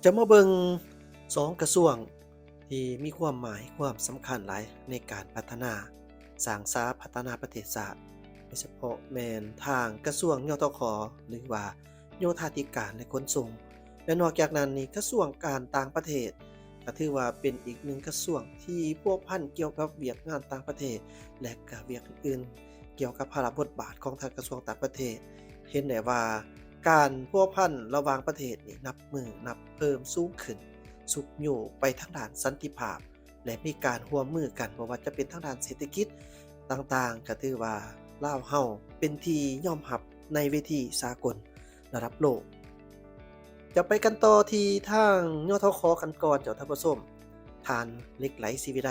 จะมาเบิ่ง2กระทรวงที่มีความหมายความสำคัญหลายในการพัฒนาสร้างสาพัฒนาประเทศชาติโดยเฉพาะแม่นทางกระทรวงยทคหรือว่าโยธาธิการและขนส่งและนอกจากนั้นนี่กระทรวงการต่างประเทศก็ถือว่าเป็นอีกหนึ่งกระทรวงที่พัวพันเกี่ยวกับเวียกงานต่างประเทศและก็เวียกอื่นๆเกี่ยวกับภาระบทบาทของทางกระทรวงต่างประเทศเห็นได้ว่า การพัวพันระหว่างประเทศนี่นับมือนับเพิ่มสูงขึ้นสุขอยู่ไปทางด้านสันติภาพและมีการร่วมมือกันบ่ว่าจะเป็นทางด้านเศรษฐกิจต่างๆก็ถือว่าลาวเฮาเป็นที่ยอมรับในเวทีสากลระดับโลกจะไปกันต่อที่ทางยทคกันก่อนเจ้าท่านผู้ชมฐานเหล็กไหลศิวิไล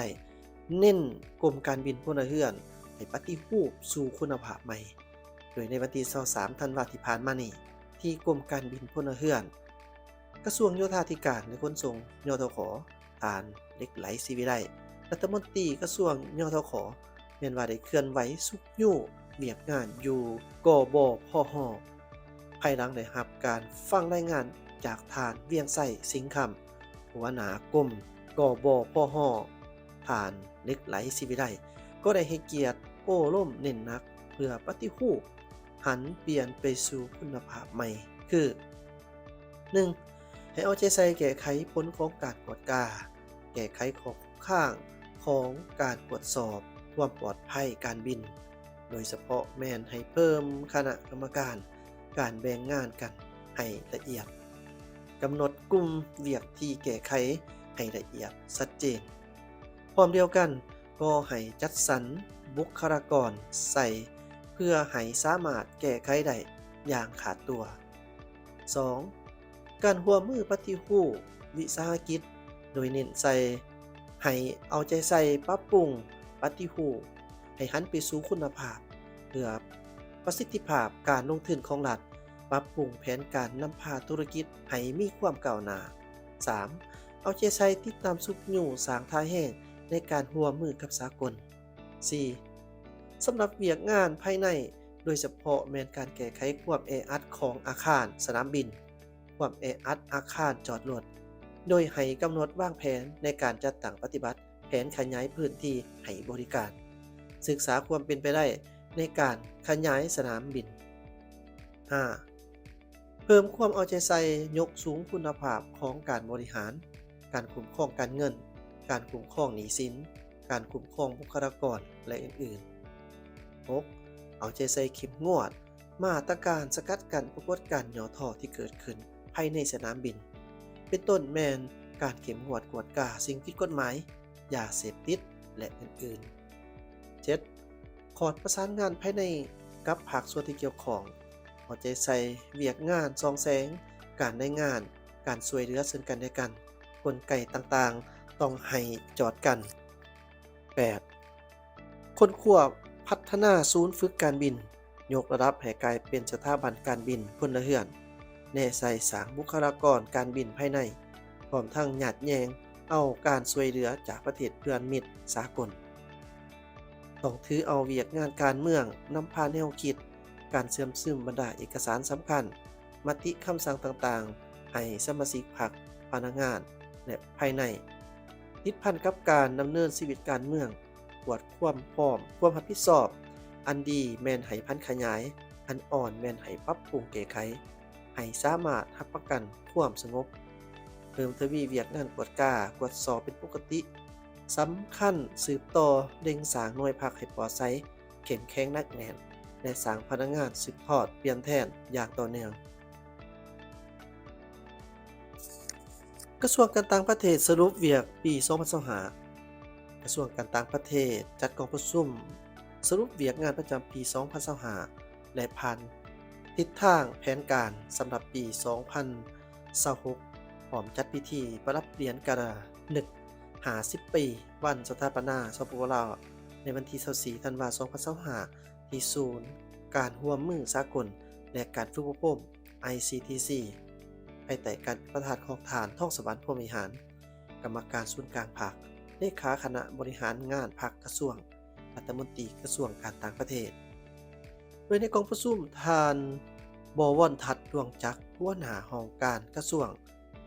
เน้นกรมการบินพลเรือนให้ปฏิรูปสู่คุณภาพใหม่โดยในวันที่23ธันวาคมที่ผ่านมานี้ ที่กรมการบินพลเรือนกระทรวงโยธาธิการและขนส่งยทคฐานเหล็กไหลศิวิไลรัฐมนตรีกระทรวงยทคแม่นว่าได้เคลื่อนไหวสุกยู่เวียกงานอยู่กบพหภายหลังได้รับการฟังรายงานจากฐานเวียงไส้สิงห์คำหัวหน้ากรมกบพหฐานเหล็กไหลศิวิไลก็ได้ให้เกียรติโอ้ร่มเน้นหนักเพื่อปฏิรูป หันเปลี่ยนไปสู่คุณภาพใหม่คือ 1. ให้เอาใจใส่แก้ไขผลของการกวดกาแก้ไขของข้างของการตรวจสอบความปลอดภัยการบินโดยเฉพาะแม่นให้เพิ่มคณะกรรมการแบ่งงานกันให้ละเอียดกำหนดกลุ่มเวียกที่แก้ไขให้ละเอียดชัดเจนพร้อมเดียวกันก็ให้จัดสรรบุคลากรใส่เพื่อให้สามารถแก้ไขได้อย่างขาดตัว 2. การร่วมมือปฏิรูปวิสาหกิจโดยเน้นใส่ให้เอาใจใส่ปรับปรุงปฏิรูปให้หันไปสู่คุณภาพเพื่อประสิทธิภาพการลงทุนของรัฐปรับปรุงแผนการนำพาธุรกิจให้มีความก้าวหน้า 3. เอาใจใส่ติดตามสุขอยู่สร้างท่าแห้งในการร่วมมือกับสากล 4. สำหรับเวียกงานภายในโดยเฉพาะแม้นการแก้ไขความแออัดของอาคารสนามบินความแออัดอาคารจอดรถโดยให้กำหนดวางแผนในการจัดตั้งปฏิบัติแผนขยายพื้นที่ให้บริการศึกษาความเป็นไปได้ในการขยายสนามบิน 5. เพิ่มความเอาใจใส่ยกสูงคุณภาพของการบริหารการคุ้มครองการเงินการคุ้มครองหนี้สินการคุ้มครองบุคลากรและอื่นๆ 6. เอาใจใส่เข้มงวดมาตรการสกัดกั้นปรากฏการณ์ย่อท้อที่เกิดขึ้นภายในสนามบินเป็นต้นแมนการเข้มงวดกวดกาสิ่งผิดกฎหมายยาเสพติดและอื่นๆ 7. ขอดประสานงานภายในกับภาคส่วนที่เกี่ยวข้องเอาใจใส่เวียกงานซองแสงการได้งานการช่วยเหลือซึ่งกันและกันกลไกต่างๆต้องให้จอดกัน 8. คนควบพัฒนาศูนย์ฝึกการบินยกระดับให้กลายเป็นสถาบันการบินพลเรือนแน่ใส่สร้างบุคลากรการบินภายในพร้อมทั้งหยาดแยงเอาการช่วยเหลือจากประเทศเพื่อนมิตรสากลต้องถือเอาเวียกงานการเมืองนำพาแนวคิดการเสื่อมซึมบรรดาเอกสารสำคัญมติคำสั่งต่างๆให้สมาชิกพรรคพนักงานและภายในติดพันกับการดำเนินชีวิตการเมืองตรวจความพร้อมความรับผิดชอบอันดีแม่นให้พันขยายอันอ่อนแม่นให้ปรับปรุงแก้ไขให้สามารถรับประกันความสงบเพิ่มทวีเวียกงานกวดกากวดสอบเป็นปกติสำคัญสืบต่อเร่งสร้างหน่วยพักให้ปลอดภัยเข้มแข็งนักแน่นและสร้างพนักงานสืบทอดเปลี่ยนแทนอย่างต่อเนื่องกระทรวงการต่างประเทศสรุปเวียกปี2025กระทรวงการต่างประเทศจัดกองประชุมสรุปเวียกงานประจำปี2025และผ่านทิศทางแผนการสำหรับปี2026พร้อมจัดพิธีประรับเหรียญกระนึก50 ปีวันสถาปนาสปปลาวในวันที่24ธันวาคม2025ที่ศูนย์การร่วมมือสากลและการฝึกอบรม ICTC ภายใต้การประธานของฐานท่องสวรรค์พรหมวิหารกรรมการศูนย์กลางภาคเลขาคณะบริหารงานภาคกระทรวงรัฐมนตรีกระทรวงการต่างประเทศโดยในกองประชุมทานบวรทัดดวงจักรหัวหน้าห้องการกระทรวง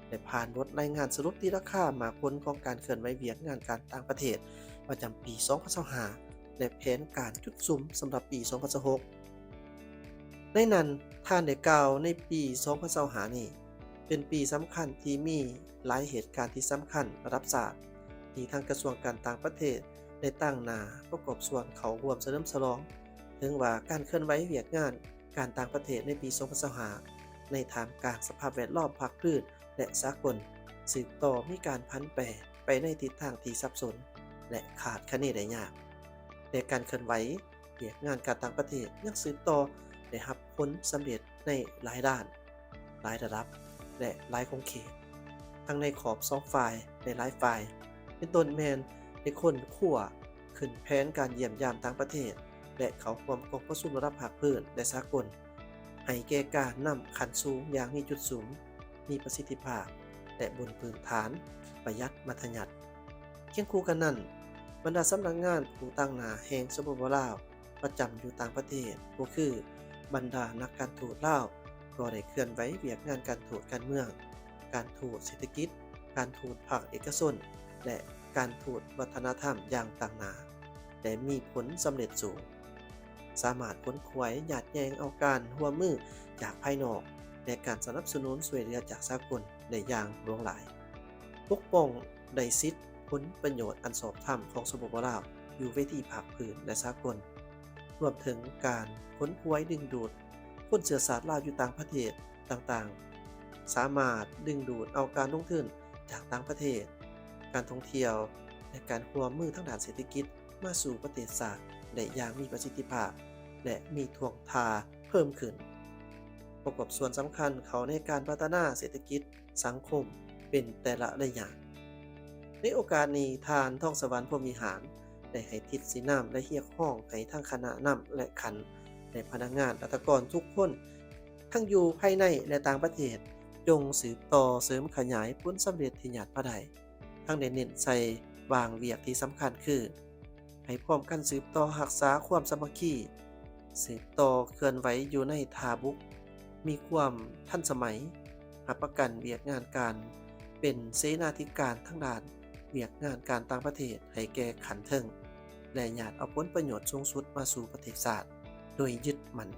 ได้ผ่านบทรายงานสรุปที่ราคาหมากผลของการเคลื่อนไหวเวียกงานการต่างประเทศประจำปี 2025 และแผนการจุดซุ้มสำหรับปี 2026 ในนั้นท่านได้กล่าวในปี 2025 นี้เป็นปีสำคัญที่มีหลายเหตุการณ์ที่สำคัญระดับชาติที่ทางกระทรวงการต่างประเทศได้ตั้งหน้าประกอบส่วนเขาร่วมเฉลิมฉลองถึงว่าการเคลื่อนไหวเวียกงานการต่างประเทศในปี 2025 ในท่ามกลางสภาพแวดล้อมภาคพื้นและสากลสืบต่อมีการพันแปรไปในทิศทางที่สับสนและขาดคะเนได้ยากแต่การเคลื่อนไหวเวียกงานการต่างประเทศยังสืบต่อได้รับผลสำเร็จในหลายด้านหลายระดับและหลายขอบเขตทั้งในขอบ2ฝ่ายและหลายฝ่ายเป็นต้นแมนในคนขั้วขึ้นแผนการเยี่ยมยามต่างประเทศและเขาความกองประชุมระดับภาคพื้นและสากลให้แก่การนำขั้นสูงอย่างมีจุดสูงมีประสิทธิภาพและบนพื้นฐานประหยัดมัธยัสถ์เคียงคู่กันนั้นบรรดาสำนักงานผู้ตั้งหน้าแห่งสปปลาวประจำอยู่ต่างประเทศก็คือบรรดานักการทูตลาวก็ได้เคลื่อนไหวเวียกงานการทูตการเมืองการทูตเศรษฐกิจการทูตภาคเอกชนและการทูตวัฒนธรรมอย่างต่างหน้าและมีผลสำเร็จสูงสามารถค้นคว้าหยาดแยงเอาการร่วมมือจากภายนอกและการสนับสนุนช่วยเหลือจากสากลได้อย่างหลวงหลายปกป้องได้สิทธิผลประโยชน์อันชอบธรรมของสปปลาวอยู่เวทีภาคพื้นและสากลรวมถึงการค้นคว้าดึงดูดคนเชื้อสายลาวอยู่ต่างประเทศต่างๆสามารถดึงดูดเอาการลงทุนจากต่างประเทศการท่องเที่ยวและการร่วมมือทางด้านเศรษฐกิจมาสู่ประเทศชาติได้อย่างมีประสิทธิภาพและมีท่วงทาเพิ่มขึ้นประกอบส่วนสำคัญเขาในการพัฒนาเศรษฐกิจสังคมเป็นแต่ละระยะในโอกาสนี้ทานท่องสวรรค์พรหมวิหารได้ให้ทิศสีน้ำและเรียกห้องให้ทั้งคณะนำและขันและพนักงานอัตกรทุกคนทั้งอยู่ภายในและต่างประเทศจงสืบต่อเสริมขยายผลสำเร็จที่ญาติพระใดทั้งได้เน้นใส่บางเวียกที่สำคัญคือให้พร้อมกันสืบต่อรักษาความสามัคคีสืบต่อเคลื่อนไหวอยู่ในทาบุกมีความทันสมัยรับประกันเวียกงานการเป็นเสนาธิการทั้งด้านเวียกงานการต่างประเทศให้แก่ขันเทิงและญาติเอาผลประโยชน์สูงสุดมาสู่ประเทศชาติโดยยึดมั่น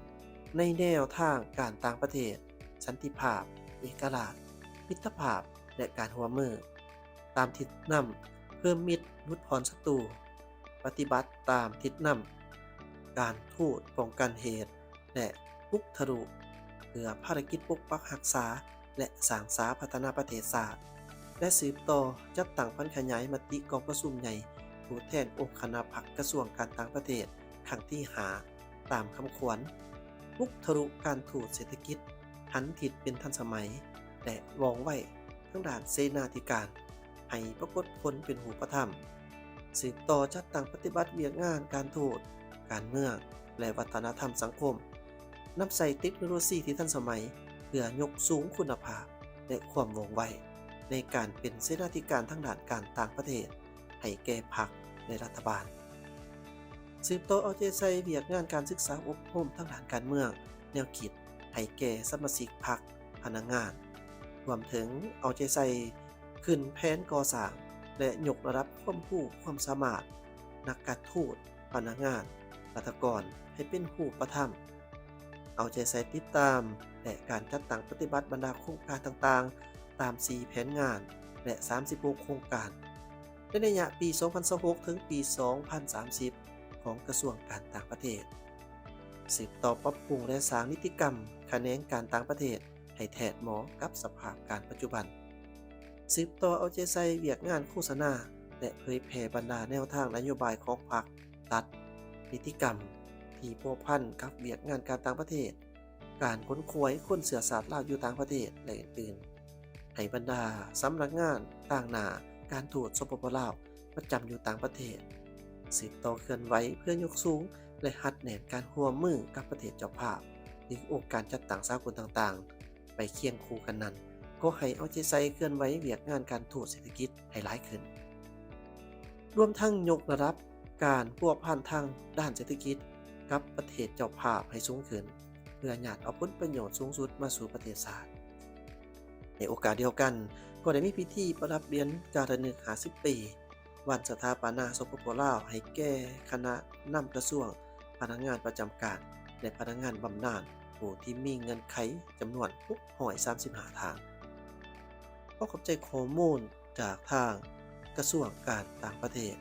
ในแนวทางการต่างประเทศสันติภาพเอกราชมิตรภาพและการร่วมมือตามทิศนำเพิ่มมิตรลดพรศัตรูปฏิบัติตามทิศนำการทูตป้องกันเหตุและบุกทะลุเพื่อภารกิจปกปักรักษาและสร้างสาพัฒนาประเทศชาติและสืบต่อจัดตั้งพันขยายมติกองประชุมใหญ่ผู้แทนองค์คณะพรรคกระทรวงการต่างประเทศครั้งที่5ตามคำขวัญบุกทะลุการทูตเศรษฐกิจหันทิศเป็นทันสมัยและวองไว้ทั้งด้านเสนาธิการให้ปรากฏผลเป็นหูปธรรมสืบต่อจัดตั้งปฏิบัติเวียกงานการทูตการเมืองและวัฒนธรรมสังคมนำใส่เทคโนโลยีที่ทันสมัยเพื่อยกสูงคุณภาพและความว่องไวในการเป็นเสนาธิการทั้งด้านการต่างประเทศให้แก่พรรคในรัฐบาลสืบต่อเอาใจใส่เวียกงานการศึกษาอบรมทั้งด้านการเมืองแนวคิดให้แก่สมาชิกพรรคพนักงานรวมถึงเอาใจใส่ขึ้นแผนก่อสร้างและยกระดับความรู้ความสามารถนักการทูตพนักงานรัฐกรให้เป็นรูปธรรมเอาใจใส่ติดตามและการจัดตั้งปฏิบัติบรรดาโครงการต่างๆตาม4แผนงานและ36โครงการในระยะปี 2026 ถึงปี 2030 ของกระทรวงการต่างประเทศสืบต่อปรับปรุงและสร้างนิติกรรมแขนงการต่างประเทศให้แทดเหมาะกับสภาพการปัจจุบันสืบต่อเอาใจใส่เวียกงานโฆษณาและเผยแพร่บรรดาแนวทางนโยบายของพรรครัฐนิติกรรมที่พัวพันกับเวียกงานการต่างประเทศการค้นคว้าคนเชื้อสายลาวอยู่ต่างประเทศและอื่นๆให้บรรดาสำนักงานต่างหน้าการทูตสปปลาวประจำอยู่ต่างประเทศสืบต่อเคลื่อนไหวเพื่อยกสูงและหัดแหนนการร่วมมือกับประเทศเจ้าภาพหรือองค์การจัดตั้งสากลต่างๆไปเคียงคู่กันนั้นก็ให้เอาใจใส่เคลื่อนไหวเวียกงานการทูตเศรษฐกิจให้หลายขึ้นรวมทั้งยกระดับการพัวพันทางด้านเศรษฐกิจกับประเทศเจ้าภาพให้สูงขึ้นเพื่อญาติเอาผลประโยชน์สูงสุดมาสู่ประเทศชาติ ในโอกาสเดียวกันก็ได้มีพิธีประดับเหรียญการระลึก50 ปีวันสถาปนาสปปลาวให้แก่คณะนำกระทรวงพนักงานประจำการและพนักงานบำนาญผู้ที่มีเงินไขจำนวน635ทางขอขอบใจข้อมูลจากทางกระทรวงการต่างประเทศ